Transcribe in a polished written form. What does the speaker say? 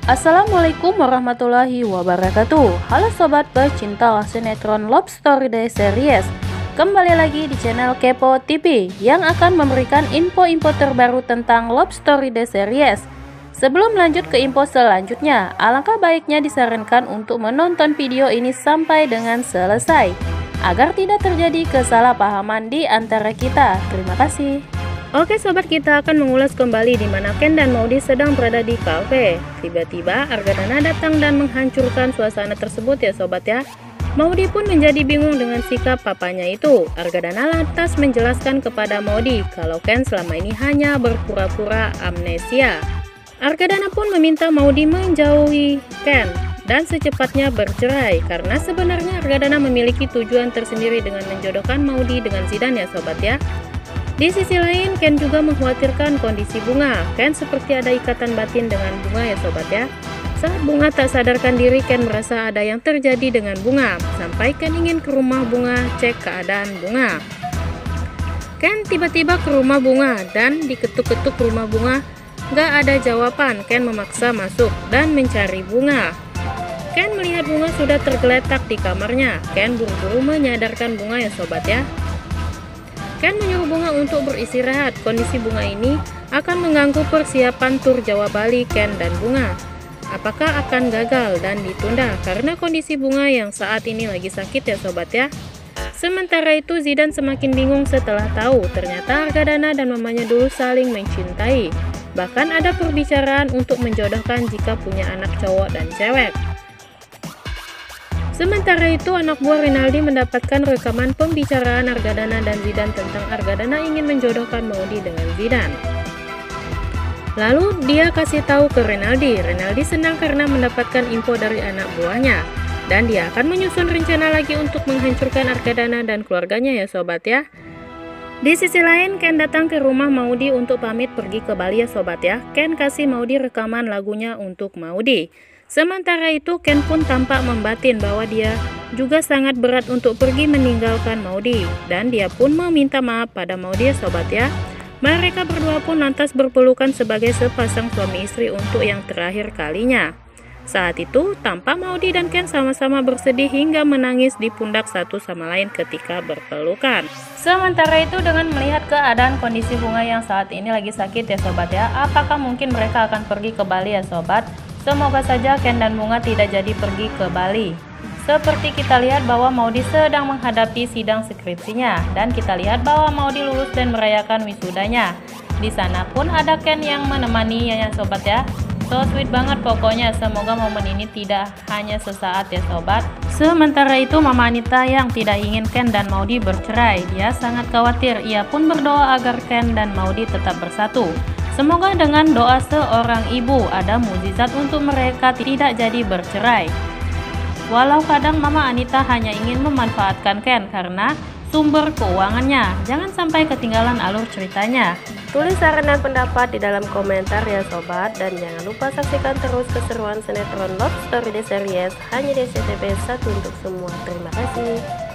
Assalamualaikum warahmatullahi wabarakatuh. Halo sobat pecinta sinetron Love Story The Series. Kembali lagi di channel Kepo TV yang akan memberikan info-info terbaru tentang Love Story The Series. Sebelum lanjut ke info selanjutnya, alangkah baiknya disarankan untuk menonton video ini sampai dengan selesai agar tidak terjadi kesalahpahaman di antara kita. Terima kasih. Oke sobat, kita akan mengulas kembali di mana Ken dan Maudy sedang berada di kafe. Tiba-tiba Argadana datang dan menghancurkan suasana tersebut ya sobat ya. Maudy pun menjadi bingung dengan sikap papanya itu. Argadana lantas menjelaskan kepada Maudy kalau Ken selama ini hanya berpura-pura amnesia. Argadana pun meminta Maudy menjauhi Ken dan secepatnya bercerai karena sebenarnya Argadana memiliki tujuan tersendiri dengan menjodohkan Maudy dengan Zidane ya sobat ya. Di sisi lain, Ken juga mengkhawatirkan kondisi Bunga. Ken seperti ada ikatan batin dengan Bunga ya sobat ya. Saat Bunga tak sadarkan diri, Ken merasa ada yang terjadi dengan Bunga. Sampai Ken ingin ke rumah Bunga cek keadaan Bunga. Ken tiba-tiba ke rumah Bunga dan diketuk-ketuk rumah Bunga. Gak ada jawaban. Ken memaksa masuk dan mencari Bunga. Ken melihat Bunga sudah tergeletak di kamarnya. Ken buru-buru menyadarkan Bunga ya sobat ya. Ken menyuruh Bunga untuk beristirahat. Kondisi Bunga ini akan mengganggu persiapan tur Jawa Bali Ken dan Bunga. Apakah akan gagal dan ditunda karena kondisi Bunga yang saat ini lagi sakit ya sobat ya. Sementara itu Zidane semakin bingung setelah tahu ternyata Argadana dan mamanya dulu saling mencintai. Bahkan ada perbicaraan untuk menjodohkan jika punya anak cowok dan cewek. Sementara itu, anak buah Rinaldi mendapatkan rekaman pembicaraan Argadana dan Zidane tentang Argadana ingin menjodohkan Maudy dengan Zidane. Lalu dia kasih tahu ke Rinaldi. Rinaldi senang karena mendapatkan info dari anak buahnya. Dan dia akan menyusun rencana lagi untuk menghancurkan Argadana dan keluarganya ya sobat ya. Di sisi lain, Ken datang ke rumah Maudy untuk pamit pergi ke Bali ya sobat ya. Ken kasih Maudy rekaman lagunya untuk Maudy. Sementara itu Ken pun tampak membatin bahwa dia juga sangat berat untuk pergi meninggalkan Maudy. Dan dia pun meminta maaf pada Maudy sobat ya. Mereka berdua pun lantas berpelukan sebagai sepasang suami istri untuk yang terakhir kalinya. Saat itu tampak Maudy dan Ken sama-sama bersedih hingga menangis di pundak satu sama lain ketika berpelukan. Sementara itu dengan melihat keadaan kondisi Bunga yang saat ini lagi sakit ya sobat ya, apakah mungkin mereka akan pergi ke Bali ya sobat? Semoga saja Ken dan Bunga tidak jadi pergi ke Bali. Seperti kita lihat bahwa Maudy sedang menghadapi sidang skripsinya dan kita lihat bahwa Maudy lulus dan merayakan wisudanya. Di sana pun ada Ken yang menemani ya sobat ya. So sweet banget pokoknya, semoga momen ini tidak hanya sesaat ya sobat. Sementara itu Mama Anita yang tidak ingin Ken dan Maudy bercerai, dia sangat khawatir. Ia pun berdoa agar Ken dan Maudy tetap bersatu. Semoga dengan doa seorang ibu ada mukjizat untuk mereka tidak jadi bercerai. Walau kadang Mama Anita hanya ingin memanfaatkan Ken karena sumber keuangannya. Jangan sampai ketinggalan alur ceritanya. Tulis saran dan pendapat di dalam komentar ya sobat. Dan jangan lupa saksikan terus keseruan sinetron Love Story The Series hanya di SCTV 1 untuk semua. Terima kasih.